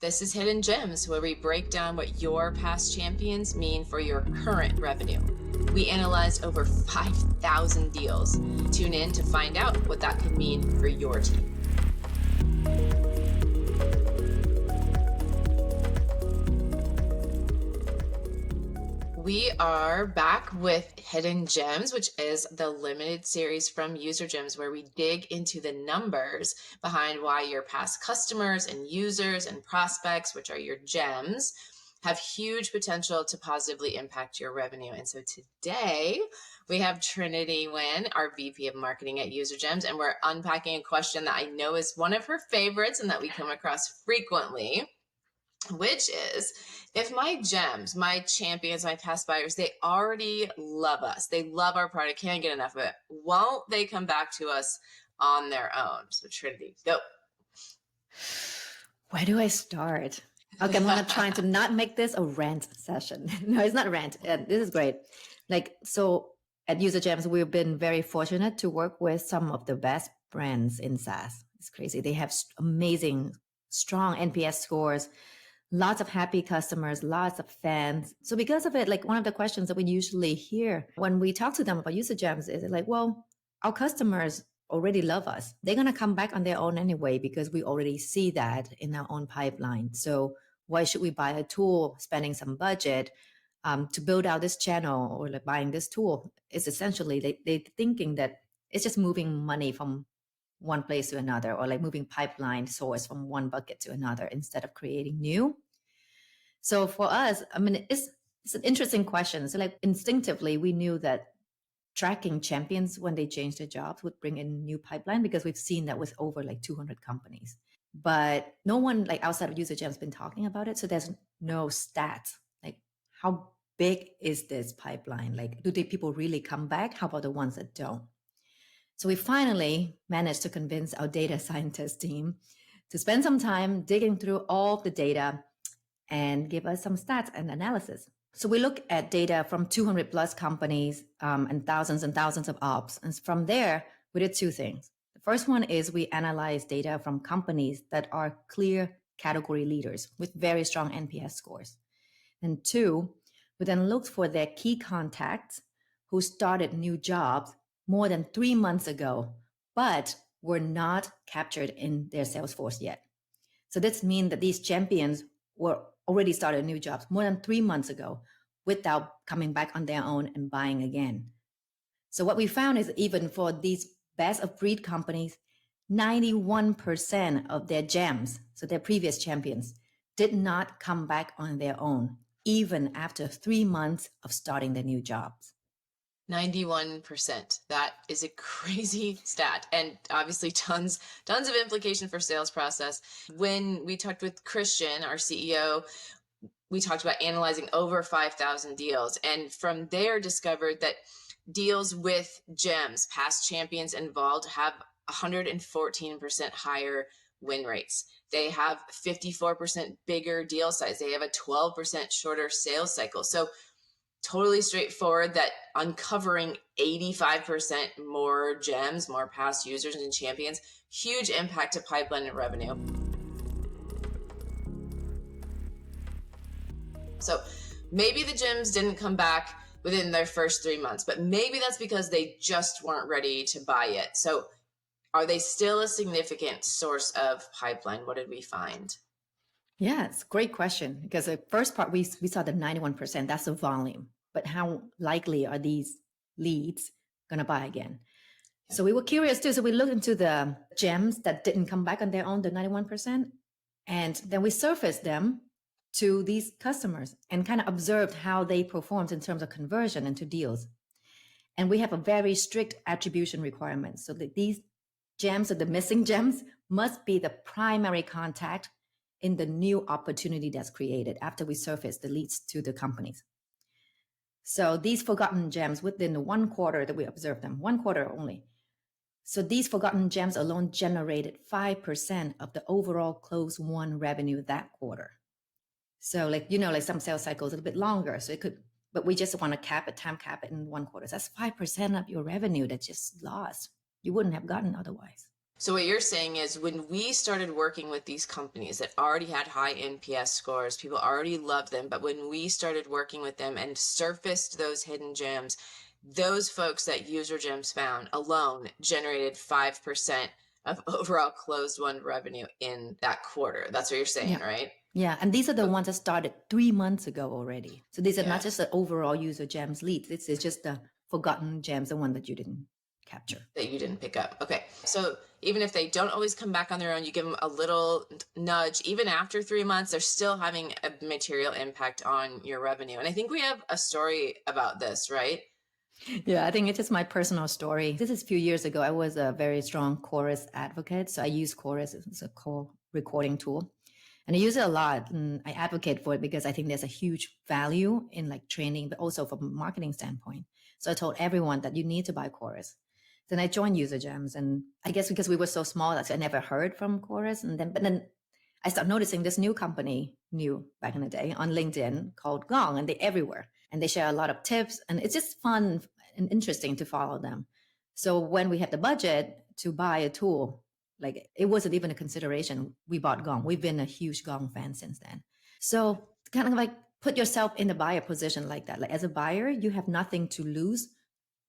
This is Hidden Gems, where we break down what your past champions mean for your current revenue. We analyzed over 5,000 deals. Tune in to find out what that could mean for your team. We are back with Hidden Gems, which is the limited series from UserGems, where we dig into the numbers behind why your past customers and users and prospects, which are your gems, have huge potential to positively impact your revenue. And so today we have Trinity Nguyen, our VP of Marketing at UserGems, and we're unpacking a question that I know is one of her favorites and that we come across frequently, which is, if my gems, my champions, my past buyers, they already love us, they love our product, can't get enough of it, won't they come back to us on their own? So Trinity, go. Where do I start? Okay, I'm gonna try to not make this a rant session. No, it's not a rant. This is great. So at UserGems, we've been very fortunate to work with some of the best brands in SaaS. It's crazy. They have amazing, strong NPS scores, lots of happy customers, lots of fans. So because of it, one of the questions that we usually hear when we talk to them about UserGems is well, our customers already love us. They're going to come back on their own anyway, because we already see that in our own pipeline. So why should we buy a tool, spending some budget to build out this channel, or buying this tool? It's essentially they're thinking that it's just moving money from one place to another, or moving pipeline source from one bucket to another instead of creating new. So for us, it's an interesting question. So instinctively, we knew that tracking champions when they change their jobs would bring in new pipeline, because we've seen that with over 200 companies. But no one outside of UserGems has been talking about it. So there's no stats. How big is this pipeline? Do the people really come back? How about the ones that don't? So we finally managed to convince our data scientist team to spend some time digging through all the data and give us some stats and analysis. So we look at data from 200 plus companies and thousands of ops. And from there, we did two things. The first one is we analyzed data from companies that are clear category leaders with very strong NPS scores. And two, we then looked for their key contacts who started new jobs more than 3 months ago, but were not captured in their Salesforce yet. So this means that these champions were already started new jobs more than 3 months ago without coming back on their own and buying again. So what we found is, even for these best of breed companies, 91% of their gems, so their previous champions, did not come back on their own, even after 3 months of starting their new jobs. 91%. That is a crazy stat, and obviously tons of implication for sales process. When we talked with Krysten, our CEO, we talked about analyzing over 5,000 deals, and from there discovered that deals with gems, past champions involved, have 114% higher win rates. They have 54% bigger deal size. They have a 12% shorter sales cycle. So totally straightforward that uncovering 85% more gems, more past users and champions, huge impact to pipeline and revenue. So maybe the gems didn't come back within their first 3 months, but maybe that's because they just weren't ready to buy yet. So are they still a significant source of pipeline? What did we find? Yeah, it's a great question, because the first part we saw the 91%, that's the volume. But how likely are these leads going to buy again? So we were curious too. So we looked into the gems that didn't come back on their own, the 91%. And then we surfaced them to these customers and kind of observed how they performed in terms of conversion into deals. And we have a very strict attribution requirement. So that these gems, or the missing gems, must be the primary contact in the new opportunity that's created after we surface the leads to the companies. So these forgotten gems, within the 1 quarter that we observed them, 1 quarter only. So these forgotten gems alone generated 5% of the overall close won revenue that quarter. So some sales cycles a little bit longer. So it could, but we just want to time cap it in 1 quarter. So that's 5% of your revenue that just lost. You wouldn't have gotten otherwise. So what you're saying is when we started working with these companies that already had high NPS scores, people already loved them, but when we started working with them and surfaced those hidden gems, those folks that UserGems found alone generated 5% of overall closed won revenue in that quarter. That's what you're saying, Yeah. right? Yeah. And these are the ones that started 3 months ago already. So these are not Yeah. just the overall user gems leads. This is just the forgotten gems, the one that you didn't capture. That you didn't pick up. Okay. So even if they don't always come back on their own, you give them a little nudge. Even after 3 months, they're still having a material impact on your revenue. And I think we have a story about this, right? Yeah, I think it's just my personal story. This is a few years ago. I was a very strong chorus advocate. So I use chorus as a call recording tool. And I use it a lot. And I advocate for it because I think there's a huge value in like training, but also from a marketing standpoint. So I told everyone that you need to buy chorus. Then I joined UserGems. And I guess because we were so small, I never heard from chorus. But then I started noticing this new company, new back in the day, on LinkedIn called Gong, and they're everywhere. And they share a lot of tips. And it's just fun and interesting to follow them. So when we had the budget to buy a tool, like it wasn't even a consideration. We bought Gong. We've been a huge Gong fan since then. So kind of like put yourself in the buyer position like that. Like as a buyer, you have nothing to lose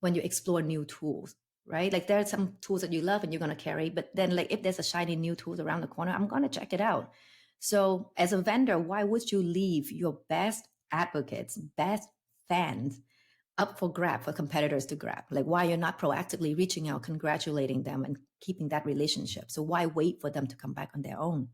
when you explore new tools, right? Like there are some tools that you love and you're going to carry, but then like if there's a shiny new tool around the corner, I'm going to check it out. So as a vendor, why would you leave your best advocates, best fans up for grab for competitors to grab? Like why you're not proactively reaching out, congratulating them and keeping that relationship? So why wait for them to come back on their own?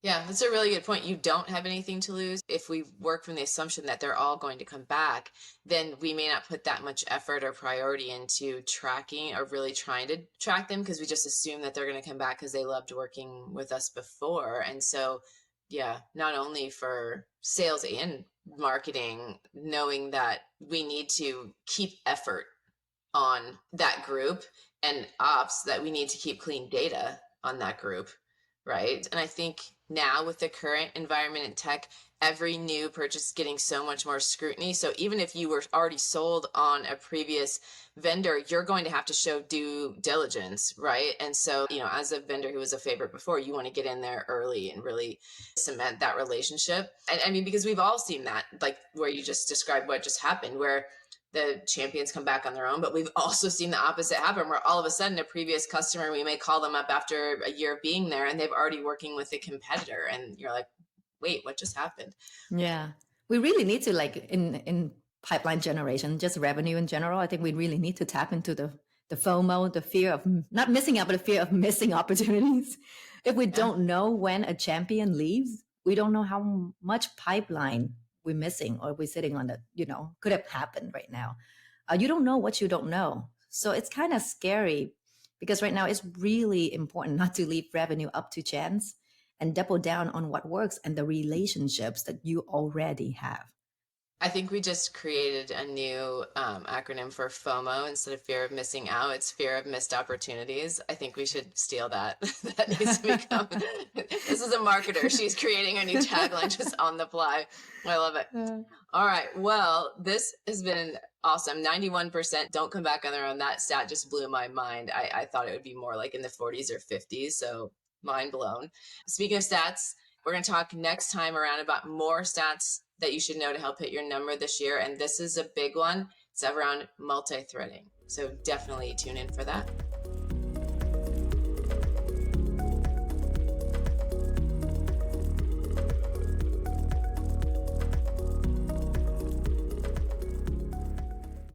Yeah, that's a really good point. You don't have anything to lose. If we work from the assumption that they're all going to come back, then we may not put that much effort or priority into tracking or really trying to track them because we just assume that they're going to come back because they loved working with us before. And so, yeah, not only for sales and marketing, knowing that we need to keep effort on that group and ops that we need to keep clean data on that group, right? And I think now with the current environment in tech, every new purchase is getting so much more scrutiny. So even if you were already sold on a previous vendor, you're going to have to show due diligence, right? And so, as a vendor who was a favorite before, you want to get in there early and really cement that relationship. And I mean, because we've all seen that, like where you just described what just happened, where the champions come back on their own, but we've also seen the opposite happen where all of a sudden a previous customer, we may call them up after a year of being there and they've already working with a competitor and you're like, wait, what just happened? Yeah. We really need to like in pipeline generation, just revenue in general. I think we really need to tap into the FOMO, the fear of not missing out, but the fear of missing opportunities. If we don't know when a champion leaves, we don't know how much pipeline we're missing or we're sitting on that, could have happened right now. You don't know what you don't know. So it's kind of scary because right now it's really important not to leave revenue up to chance and double down on what works and the relationships that you already have. I think we just created a new acronym for FOMO. Instead of fear of missing out, it's fear of missed opportunities. I think we should steal that. That needs to become. This is a marketer. She's creating a new tagline just on the fly. I love it. All right. Well, this has been awesome. 91% don't come back on their own. That stat just blew my mind. I thought it would be more like in the 40s or 50s. So mind blown. Speaking of stats, we're going to talk next time around about more stats that you should know to help hit your number this year. And this is a big one. It's around multi-threading. So definitely tune in for that.